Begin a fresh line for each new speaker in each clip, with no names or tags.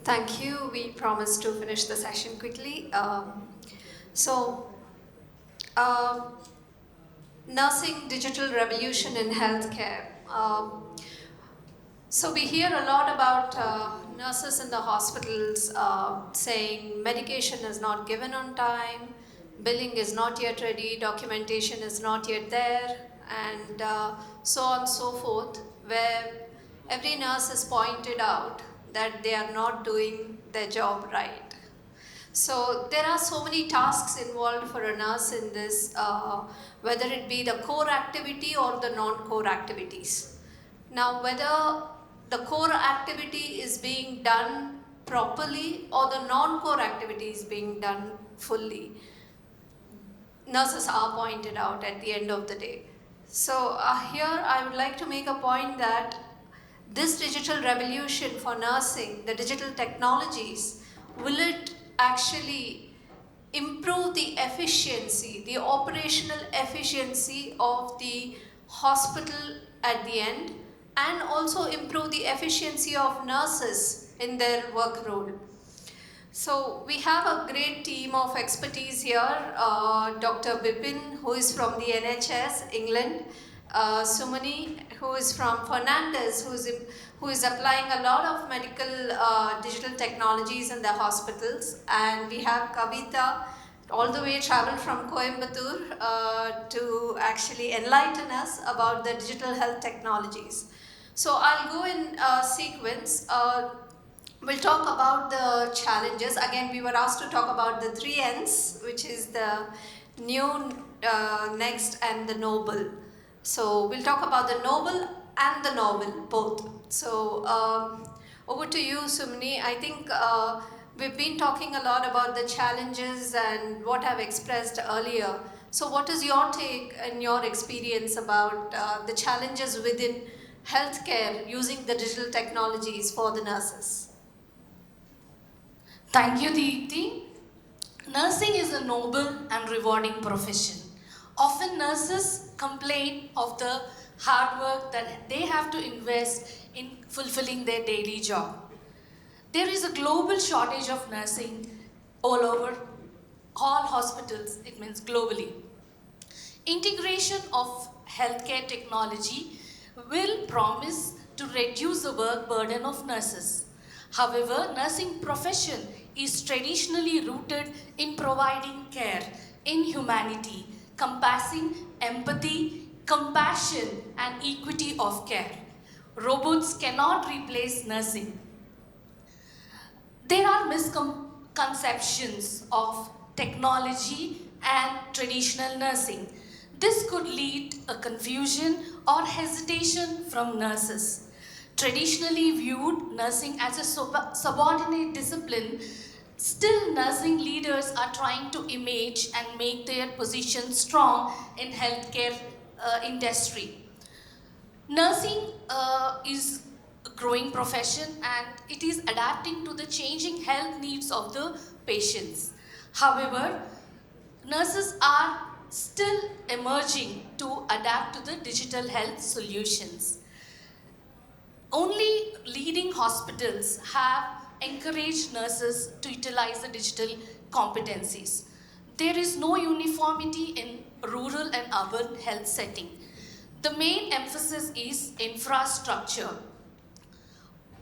Thank you. We promised to finish the session quickly. So, uh, nursing digital revolution in healthcare. So we hear a lot about nurses in the hospitals saying medication is not given on time, billing is not yet ready, documentation is not yet there, and so on and so forth, where every nurse is pointed out that they are not doing their job right. So there are so many tasks involved for a nurse in this, whether it be the core activity or the non-core activities. Now, whether the core activity is being done properly or the non-core activity is being done fully, nurses are pointed out at the end of the day. So here I would like to make a point that this digital revolution for nursing, the digital technologies, will it actually improve the efficiency, the operational efficiency of the hospital at the end, and also improve the efficiency of nurses in their work role? So we have a great team of expertise here. Dr. Bipin, who is from the NHS, England. Sumani, who is from Fernandez, who is applying a lot of medical digital technologies in the hospitals. And we have Kavita, all the way traveled from Coimbatore to actually enlighten us about the digital health technologies. So I'll go in sequence. We'll talk about the challenges. Again, we were asked to talk about the 3 N's, which is the new, next, and the noble. So we'll talk about the noble and the novel, both. So over to you, Sumni. I think we've been talking a lot about the challenges and what I've expressed earlier. So what is your take and your experience about the challenges within healthcare using the digital technologies for the nurses?
Thank you, Deepthi. Nursing is a noble and rewarding profession. Often nurses complain of the hard work that they have to invest in fulfilling their daily job. There is a global shortage of nursing all over all hospitals, it means globally. Integration of healthcare technology will promise to reduce the work burden of nurses. However, nursing profession is traditionally rooted in providing care, in humanity, compassing empathy, compassion, and equity of care. Robots cannot replace nursing. There are misconceptions of technology and traditional nursing. This could lead a confusion or hesitation from nurses. Traditionally viewed nursing as a subordinate discipline, still nursing leaders are trying to image and make their position strong in healthcare industry. Nursing is a growing profession and it is adapting to the changing health needs of the patients. However, nurses are still emerging to adapt to the digital health solutions. Only leading hospitals have encouraged nurses to utilize the digital competencies. There is no uniformity in rural and urban health setting. The main emphasis is infrastructure.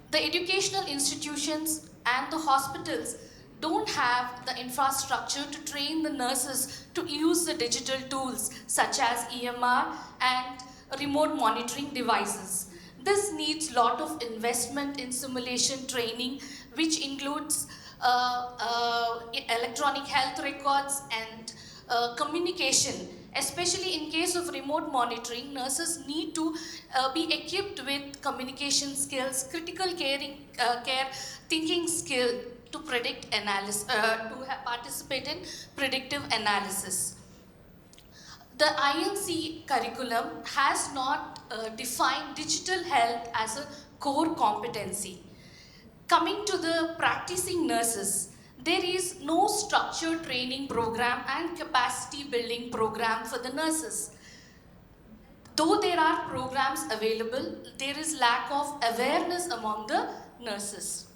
The educational institutions and the hospitals don't have the infrastructure to train the nurses to use the digital tools such as EMR and remote monitoring devices. This needs lot of investment in simulation training, which includes electronic health records and communication. Especially in case of remote monitoring, nurses need to be equipped with communication skills, critical care thinking skill to predict analysis, to participate in predictive analysis. The INC curriculum has not defined digital health as a core competency. Coming to the practicing nurses, there is no structured training program and capacity building program for the nurses. Though there are programs available, there is lack of awareness among the nurses.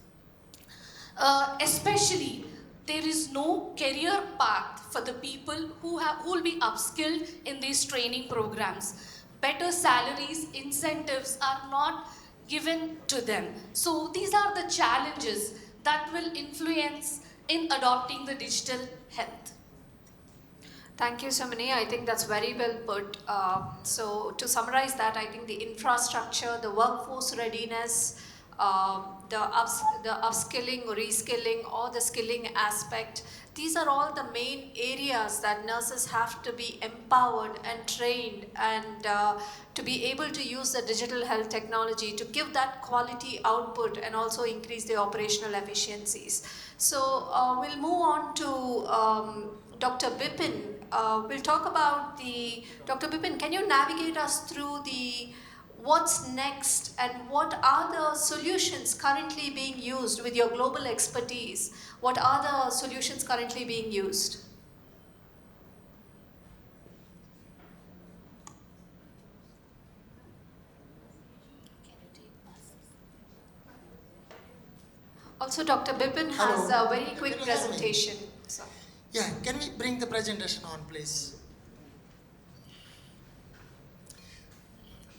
Especially, there is no career path for the people who will be upskilled in these training programs. Better salaries, incentives are not given to them. So these are the challenges that will influence in adopting the digital health.
Thank you, Samini. I think that's very well put. So, to summarize that, I think the infrastructure, the workforce readiness, the upskilling or reskilling or the skilling aspect, these are all the main areas that nurses have to be empowered and trained and to be able to use the digital health technology to give that quality output and also increase the operational efficiencies. So, we'll move on to Dr. Bipin. We'll talk about the, Dr. Bipin, can you navigate us through the what's next and what are the solutions currently being used with your global expertise? What are the solutions currently being used? Also, Dr. Bipin has
Hello.
a very quick
Can you hear me?
presentation. So.
Yeah, can we bring the presentation on, please?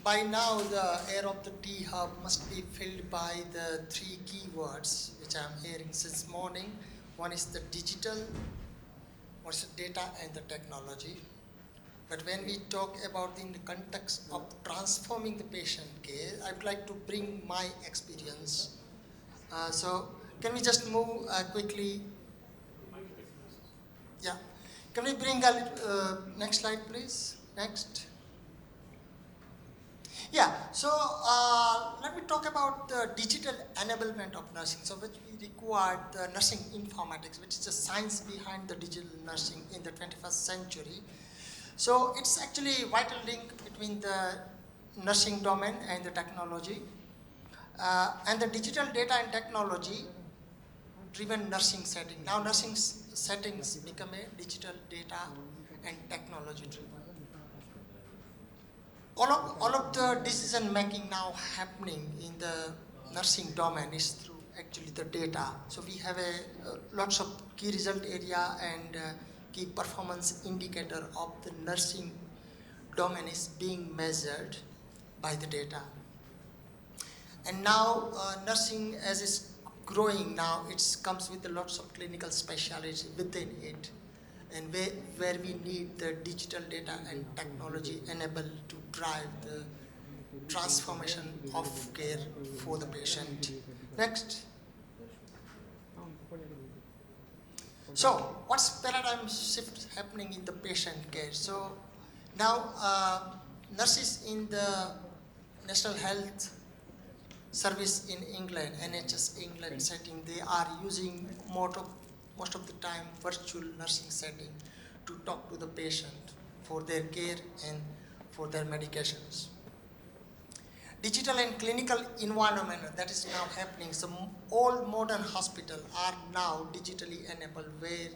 By now, the air of the T-Hub must be filled by the three keywords which I'm hearing since morning. One is the digital, one is the data and the technology. But when we talk about in the context of transforming the patient care, I would like to bring my experience. So can we just move quickly? Yeah. Can we bring a next slide, please? Next. Yeah, so let me talk about the digital enablement of nursing. So which we required the nursing informatics, which is the science behind the digital nursing in the 21st century. So it's actually a vital link between the nursing domain and the technology. And the digital data and technology driven nursing setting. Now nursing settings become a digital data and technology driven. All of the decision making now happening in the nursing domain is through actually the data. So we have lots of key result area and key performance indicator of the nursing domain is being measured by the data. And now nursing as is growing now, it comes with lots of clinical specialty within it. And where we need the digital data and technology enabled to drive the transformation of care for the patient. Next. So what's paradigm shift happening in the patient care? So now nurses in the National Health Service in England, NHS England setting, they are using most of the time virtual nursing setting to talk to the patient for their care and for their medications. Digital and clinical environment that is now happening. So all modern hospitals are now digitally enabled where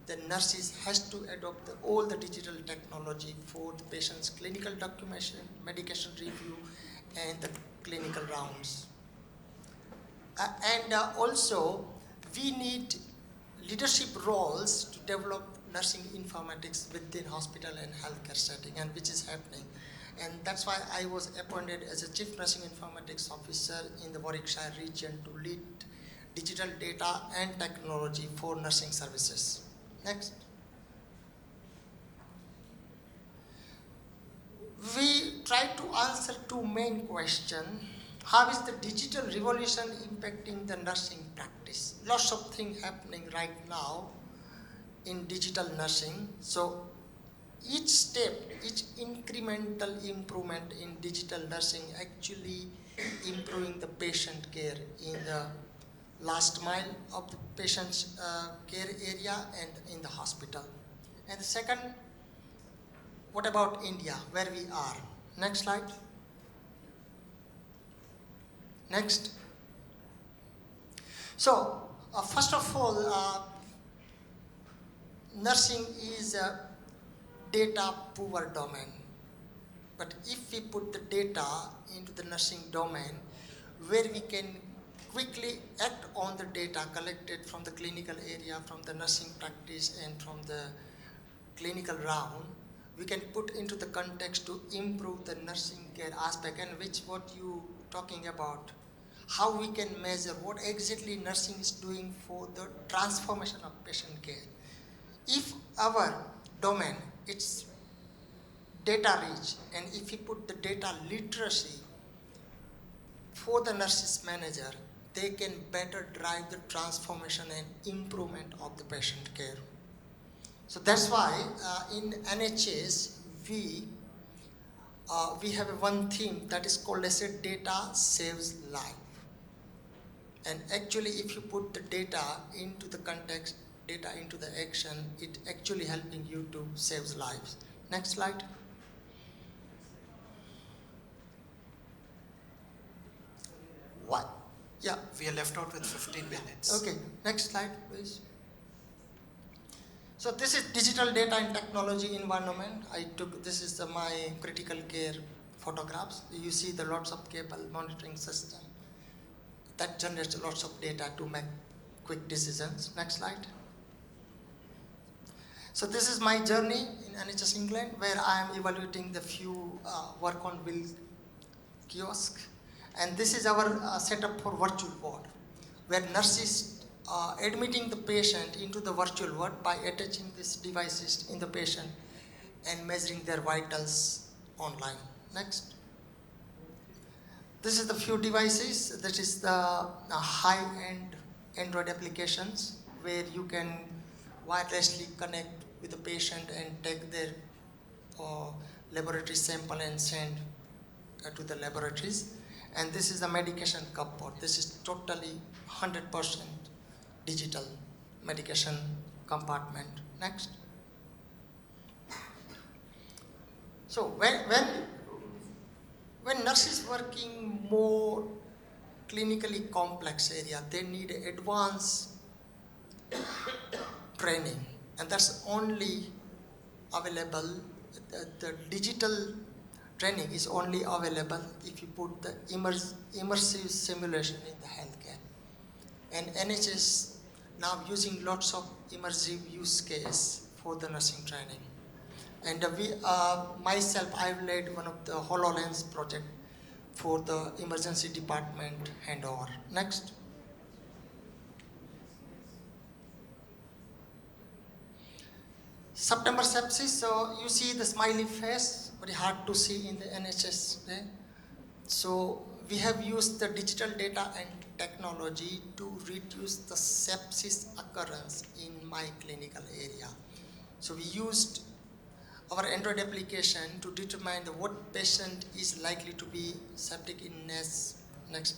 the nurses has to adopt all the digital technology for the patient's clinical documentation, medication review, and the clinical rounds. And also, we need leadership roles to develop nursing informatics within hospital and healthcare setting, and which is happening. And that's why I was appointed as a Chief Nursing Informatics Officer in the Warwickshire region to lead digital data and technology for nursing services. Next. We try to answer two main questions. How is the digital revolution impacting the nursing practice? Lots of things happening right now in digital nursing. So each step, each incremental improvement in digital nursing actually improving the patient care in the last mile of the patient's care area and in the hospital. And the second, what about India, where we are? Next slide. Next. So, first of all, nursing is a data poor domain. But if we put the data into the nursing domain, where we can quickly act on the data collected from the clinical area, from the nursing practice, and from the clinical round. We can put into the context to improve the nursing care aspect, and which what you talking about, how we can measure what exactly nursing is doing for the transformation of patient care. If our domain it's data rich, and if we put the data literacy for the nurses manager, they can better drive the transformation and improvement of the patient care. So that's why in NHS we have one theme that is called as a data saves life. And actually, if you put the data into the context, data into the action, it actually helping you to save lives. Next slide. What? Yeah.
We are left out with 15 minutes.
Okay. Next slide, please. So this is digital data and technology environment. This is my critical care photographs. You see the lots of cable monitoring system that generates lots of data to make quick decisions. Next slide. So this is my journey in NHS England, where I am evaluating the few work on wheel kiosk. And this is our setup for virtual ward, where nurses admitting the patient into the virtual ward by attaching these devices in the patient and measuring their vitals online. Next. This is the few devices. That is the high-end Android applications where you can wirelessly connect with the patient and take their laboratory sample and send to the laboratories. And this is the medication cupboard. This is totally 100% digital medication compartment. Next. So when nurses working more clinically complex area, they need advanced training, and that's only available. The digital training is only available if you put the immersive simulation in the healthcare. And NHS now using lots of immersive use case for the nursing training. And myself, I've led one of the HoloLens project for the emergency department handover. Next. September sepsis, so you see the smiley face, very hard to see in the NHS. So we have used the digital data and technology to reduce the sepsis occurrence in my clinical area. So we used our Android application to determine what patient is likely to be septic in next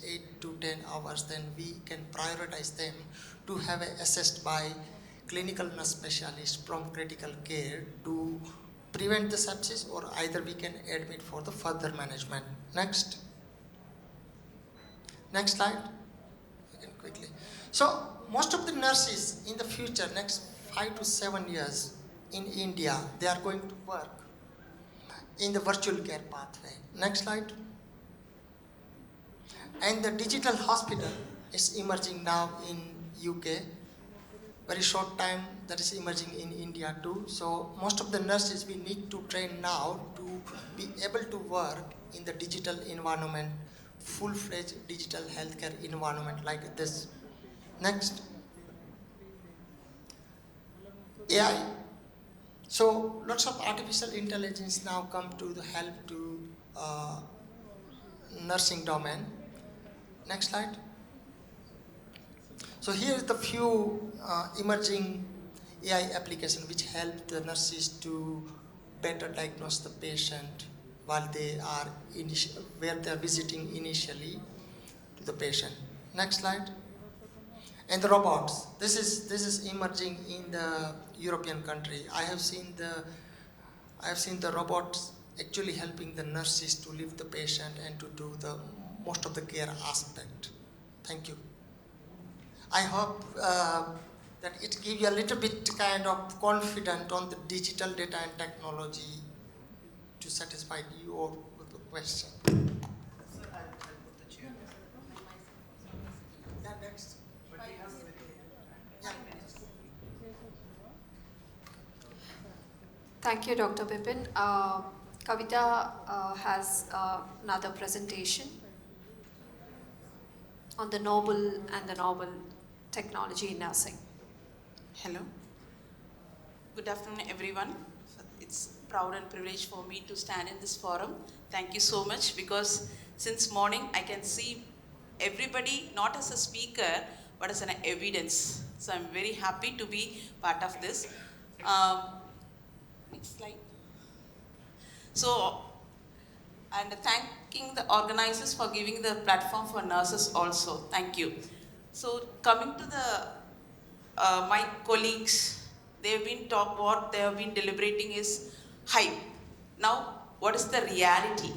8 to 10 hours. Then we can prioritize them to have assessed by clinical nurse specialist from critical care to prevent the sepsis, or either we can admit for the further management. Next. Next slide. Again quickly. So most of the nurses in the future, next 5 to 7 years, in India, they are going to work in the virtual care pathway. Next slide. And the digital hospital is emerging now in UK. Very short time that is emerging in India too. So most of the nurses we need to train now to be able to work in the digital environment, full-fledged digital healthcare environment like this. Next. AI. So lots of artificial intelligence now come to the help to nursing domain. Next slide. So here is the few emerging AI applications which help the nurses to better diagnose the patient while they are where they are visiting initially to the patient. Next slide. And the robots. This is emerging in the European country. I have seen the robots actually helping the nurses to lift the patient and to do the most of the care aspect. Thank you. I hope that it gives you a little bit kind of confidence on the digital data and technology to satisfy your question.
Sir, I'll put the chair.
Thank you, Dr. Bipin. Kavita has another presentation on the noble and the novel technology in nursing.
Hello. Good afternoon, everyone. It's proud and privilege for me to stand in this forum. Thank you so much, because since morning I can see everybody not as a speaker but as an evidence. So I'm very happy to be part of this. Next slide. So, and thanking the organizers for giving the platform for nurses also. Thank you. So coming to the my colleagues, what they have been deliberating is hype. Now, what is the reality?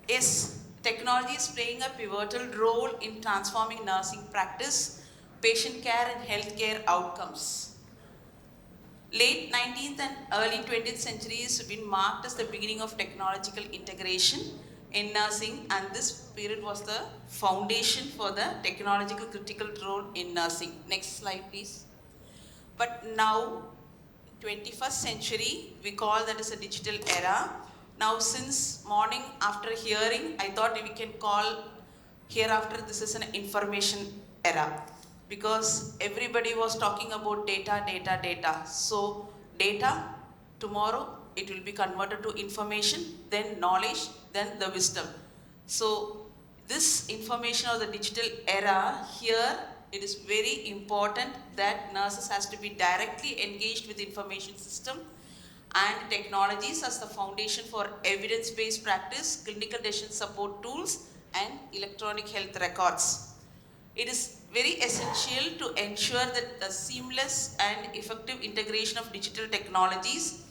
Yes, technology is playing a pivotal role in transforming nursing practice, patient care and healthcare outcomes. Late 19th and early 20th centuries have been marked as the beginning of technological integration in nursing, and this period was the foundation for the technological critical role in nursing. Next slide, please. But now, 21st century, we call that as a digital era. Now, since morning after hearing, I thought we can call hereafter this is an information era, because everybody was talking about data, data, data. So data, tomorrow it will be converted to information, then knowledge, then the wisdom. So this information or the digital era here, it is very important that nurses has to be directly engaged with information system and technologies as the foundation for evidence-based practice, clinical decision support tools, and electronic health records. It is very essential to ensure that the seamless and effective integration of digital technologies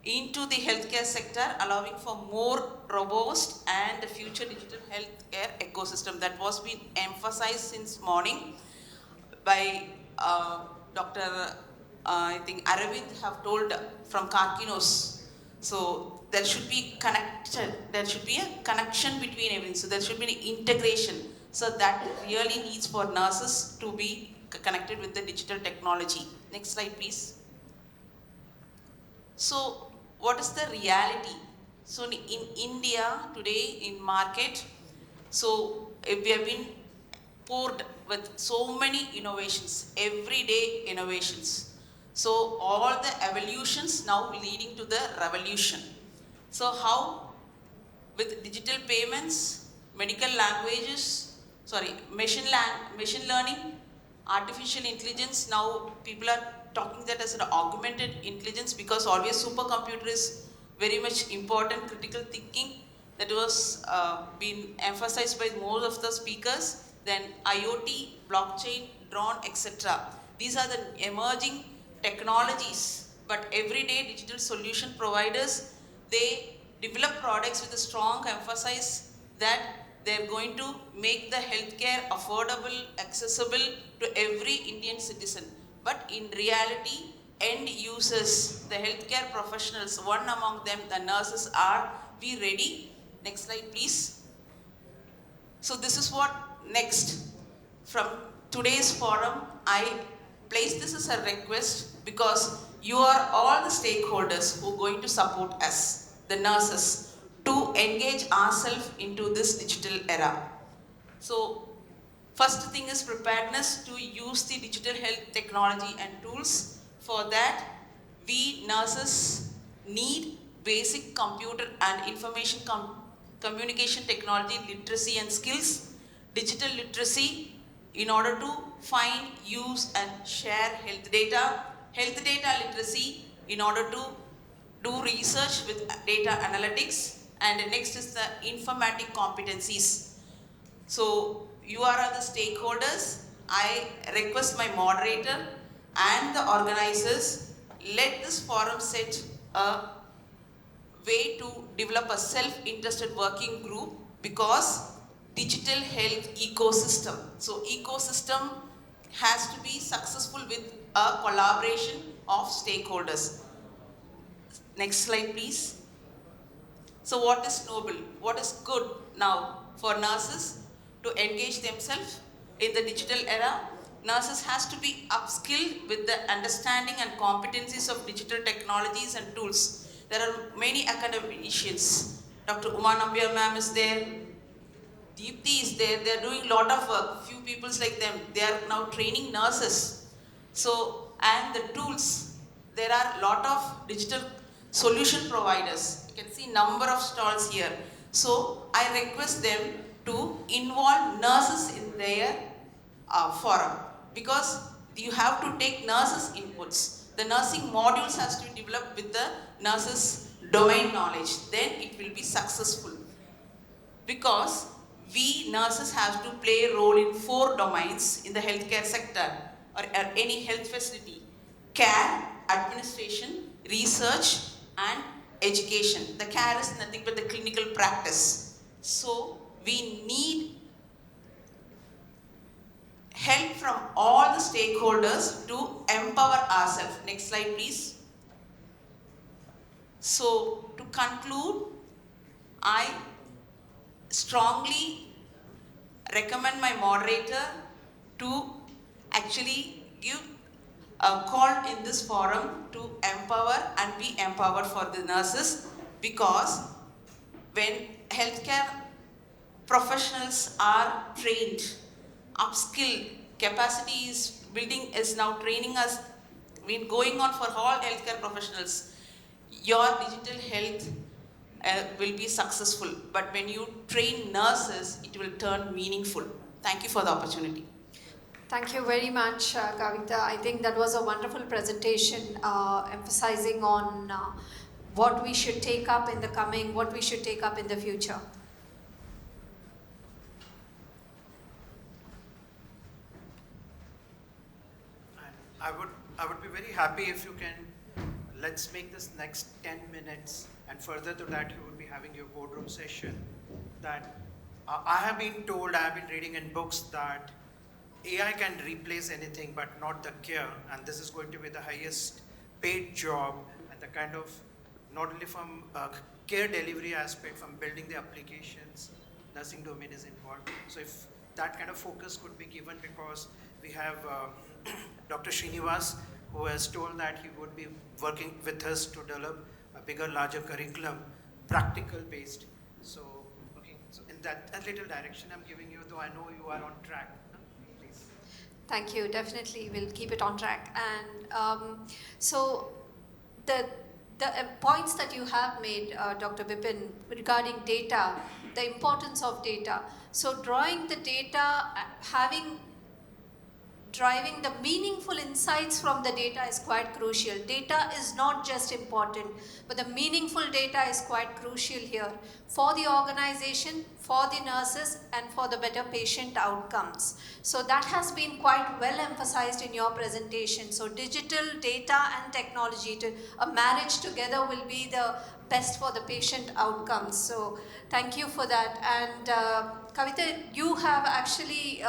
into the healthcare sector, allowing for more robust and future digital healthcare ecosystem. That was being emphasized since morning by Dr. I think Aravind have told from Karkinos. So there should be connection. There should be a connection between everything. So there should be an integration. So that really needs for nurses to be connected with the digital technology. Next slide, please. So what is the reality? So in India today in market, so we have been poured with so many innovations, everyday innovations. So all the evolutions now leading to the revolution. So how with digital payments, medical languages, machine learning, artificial intelligence, now people are talking that as an augmented intelligence, because always supercomputer is very much important, critical thinking that was been emphasized by most of the speakers. Then IoT, blockchain, drone, etc. These are the emerging technologies, but everyday digital solution providers, they develop products with a strong emphasis that they're going to make the healthcare affordable, accessible to every Indian citizen. But in reality, end users, the healthcare professionals, one among them, the nurses, are we ready? Next slide, please. So this is what next. From today's forum, I place this as a request, because you are all the stakeholders who are going to support us, the nurses, to engage ourselves into this digital era. So first thing is preparedness to use the digital health technology and tools. For that, we nurses need basic computer and information communication technology literacy and skills, digital literacy in order to find, use and share health data literacy in order to do research with data analytics, and next is the informatic competencies. So you are the stakeholders. I request my moderator and the organizers, let this forum set a way to develop a self-interested working group, because digital health ecosystem. So ecosystem has to be successful with a collaboration of stakeholders. Next slide, please. So what is noble? What is good now for nurses to engage themselves in the digital era? nurses has to be upskilled with the understanding and competencies of digital technologies and tools. There are many academicians. Dr. Uma Nambiar ma'am is there. Deepthi is there. They are doing a lot of work. Few peoples like them. They are now training nurses. So, and the tools. There are a lot of digital solution providers. You can see number of stalls here. So, I request them to involve nurses in their forum, because you have to take nurses inputs. The nursing modules has to be developed with the nurses domain knowledge. Then it will be successful, because we nurses have to play a role in 4 domains in the healthcare sector or any health facility: care, administration, research and education. The care is nothing but the clinical practice. So we need help from all the stakeholders to empower ourselves. Next slide please. So to conclude, I strongly recommend my moderator to actually give a call in this forum to empower and be empowered for the nurses, because when healthcare professionals are trained, upskilled, capacity is building is now training us, going on for all healthcare professionals, your digital health will be successful. But when you train nurses, it will turn meaningful. Thank you for the opportunity.
Thank you very much, Kavita. I think that was a wonderful presentation, emphasizing on what we should take up in the coming, what we should take up in the future.
I would be very happy if you can, let's make this next 10 minutes, and further to that you will be having your boardroom session. That I have been told, I have been reading in books that AI can replace anything but not the care, and this is going to be the highest paid job, and the kind of, not only from care delivery aspect, from building the applications, nursing domain is involved. So if that kind of focus could be given, because we have Dr. Srinivas, who has told that he would be working with us to develop a bigger, larger curriculum, practical based. So, okay, so in that little direction I'm giving you, though I know you are on track. Please.
Thank you. Definitely, we'll keep it on track. And so, the points that you have made, Dr. Bipin, regarding data, the importance of data. So, drawing the data, driving the meaningful insights from the data is quite crucial. Data is not just important, but the meaningful data is quite crucial here for the organization, for the nurses, and for the better patient outcomes. So that has been quite well emphasized in your presentation. So digital, data and technology, a marriage together will be the best for the patient outcomes. So thank you for that. And Kavita, you have actually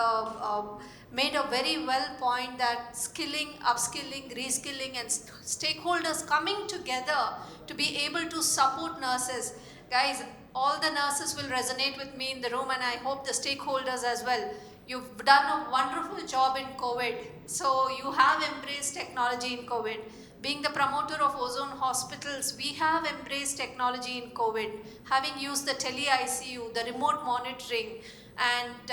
made a very well point that skilling, upskilling, reskilling and stakeholders coming together to be able to support nurses. Guys, all the nurses will resonate with me in the room, and I hope the stakeholders as well. You've done a wonderful job in COVID. So you have embraced technology in COVID. Being the promoter of ozone hospitals, we have embraced technology in COVID, having used the tele-ICU, the remote monitoring, and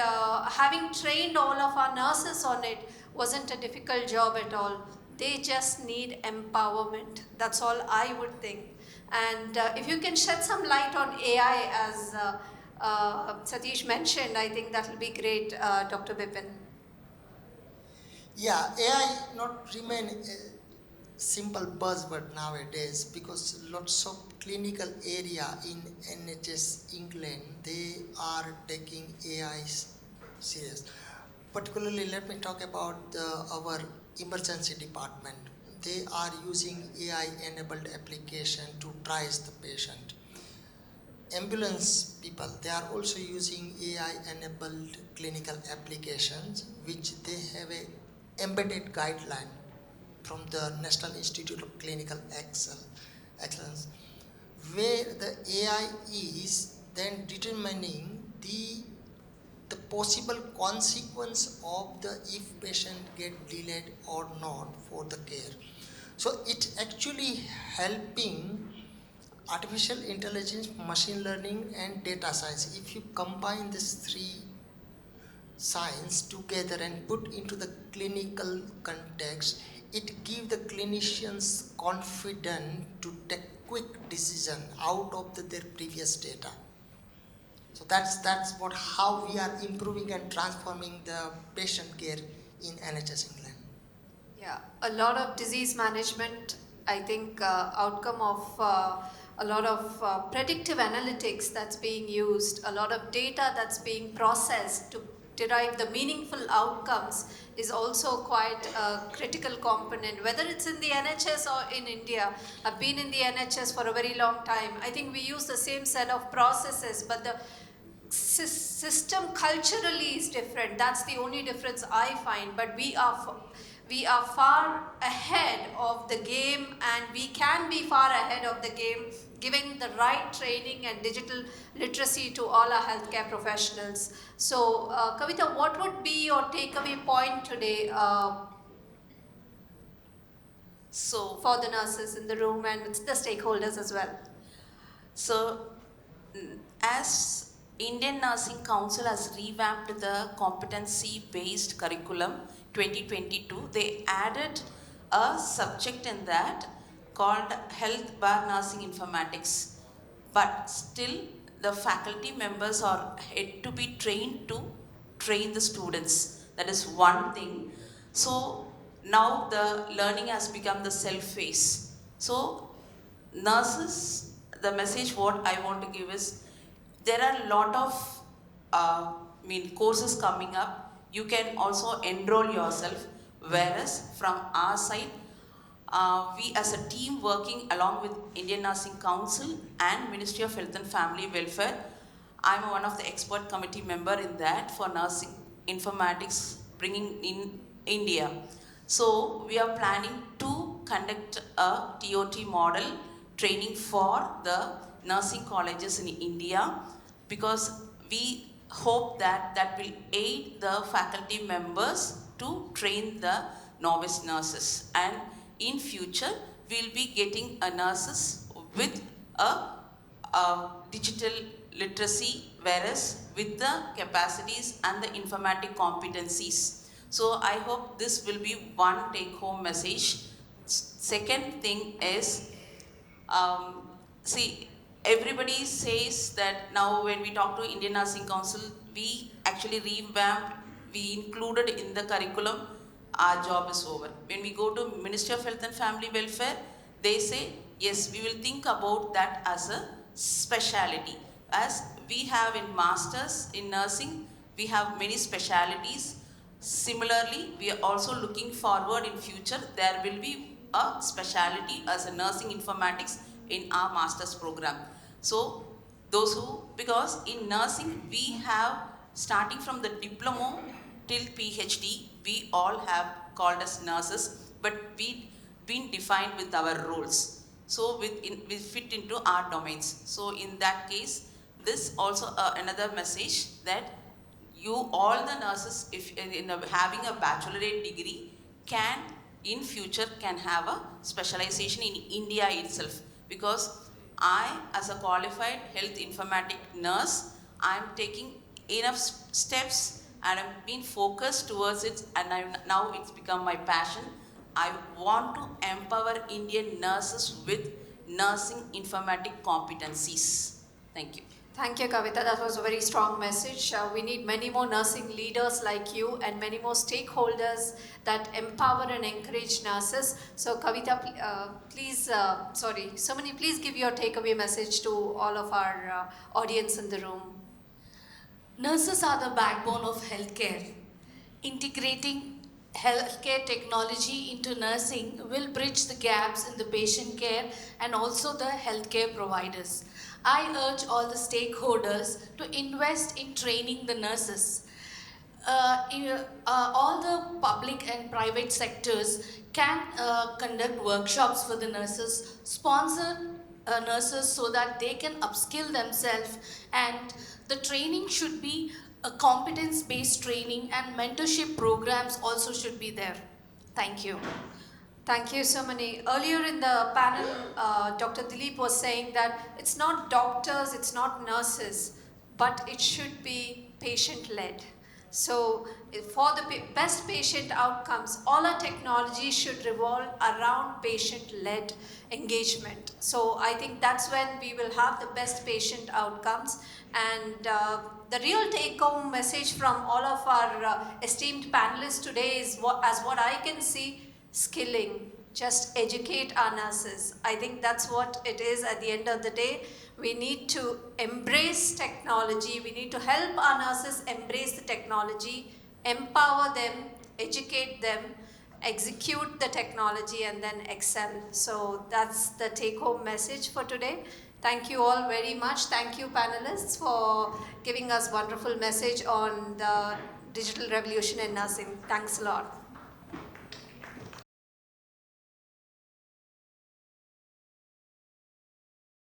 having trained all of our nurses on it wasn't a difficult job at all. They just need empowerment. That's all I would think. And if you can shed some light on AI, as Satish mentioned, I think that will be great, Dr. Bipin.
Yeah, AI not remain a simple buzzword nowadays, because lots of clinical area in NHS England, they are taking AI serious. Particularly, let me talk about our emergency department. They are using AI-enabled application to triage the patient. Ambulance people, they are also using AI-enabled clinical applications, which they have a embedded guideline from the National Institute of Clinical Excellence, where the AI is then determining the possible consequence of the if patient get delayed or not for the care. So it actually helping artificial intelligence, machine learning and data science. If you combine these three science together and put into the clinical context, it gives the clinicians confidence to take quick decision out of their previous data. So that's what how we are improving and transforming the patient care in NHS England.
Yeah, a lot of disease management, I think, outcome of a lot of predictive analytics that's being used, a lot of data that's being processed to derive the meaningful outcomes is also quite a critical component, whether it's in the NHS or in India. I've been in the NHS for a very long time. I think we use the same set of processes, but the system culturally is different. That's the only difference I find. But we are far ahead of the game, and we can be far ahead of the game giving the right training and digital literacy to all our healthcare professionals. So Kavita, what would be your takeaway point today
So,
for the nurses in the room and the stakeholders as well?
So, as Indian Nursing Council has revamped the competency-based curriculum 2022, they added a subject in that called Health Bar Nursing Informatics. But still, the faculty members are yet to be trained to train the students. That is one thing. So, now the learning has become the self-phase. So, nurses, the message what I want to give is there are a lot of courses coming up. You can also enroll yourself, whereas from our side, we as a team working along with Indian Nursing Council and Ministry of Health and Family Welfare, I'm one of the expert committee member in that for nursing informatics bringing in India. So we are planning to conduct a TOT model training for the nursing colleges in India, because we hope that that will aid the faculty members to train the novice nurses, and in future we'll be getting a nurses with a digital literacy, whereas with the capacities and the informatic competencies. So I hope this will be one take home message. Second thing is, see, everybody says that now when we talk to Indian Nursing Council, we actually revamped, we included in the curriculum, our job is over. When we go to Ministry of Health and Family Welfare, they say, yes, we will think about that as a speciality. As we have in masters in nursing, we have many specialities. Similarly, we are also looking forward in future, there will be a speciality as a nursing informatics in our master's program. So those who, because in nursing we have starting from the diploma till PhD, we all have called as nurses, but we been defined with our roles. So we fit into our domains. So in that case, this also another message that you all the nurses, if having a bachelorate degree, can in future can have a specialization in India itself, because I as a qualified health informatic nurse, I am taking enough steps and I've been focused towards it, and now it's become my passion. I want to empower Indian nurses with nursing informatic competencies. Thank you.
Thank you, Kavita. That was a very strong message. We need many more nursing leaders like you and many more stakeholders that empower and encourage nurses. So, Kavita, please, Sumani, please give your takeaway message to all of our audience in the room.
Nurses are the backbone of healthcare. Integrating healthcare technology into nursing will bridge the gaps in the patient care and also the healthcare providers. I urge all the stakeholders to invest in training the nurses. All the public and private sectors can conduct workshops for the nurses, sponsor nurses so that they can upskill themselves, and the training should be a competence-based training and mentorship programs also should be there. Thank you.
Thank you so many. Earlier in the panel, Dr. Dilip was saying that it's not doctors, it's not nurses, but it should be patient-led. So for the best patient outcomes, all our technology should revolve around patient-led engagement. So I think that's when we will have the best patient outcomes. And the real take-home message from all of our esteemed panelists today is, as what I can see, skilling. Just educate our nurses. I think that's what it is at the end of the day. We need to embrace technology. We need to help our nurses embrace the technology, empower them, educate them, execute the technology, and then excel. So that's the take-home message for today. Thank you all very much. Thank you, panelists, for giving us wonderful message on the digital revolution in nursing. Thanks a lot.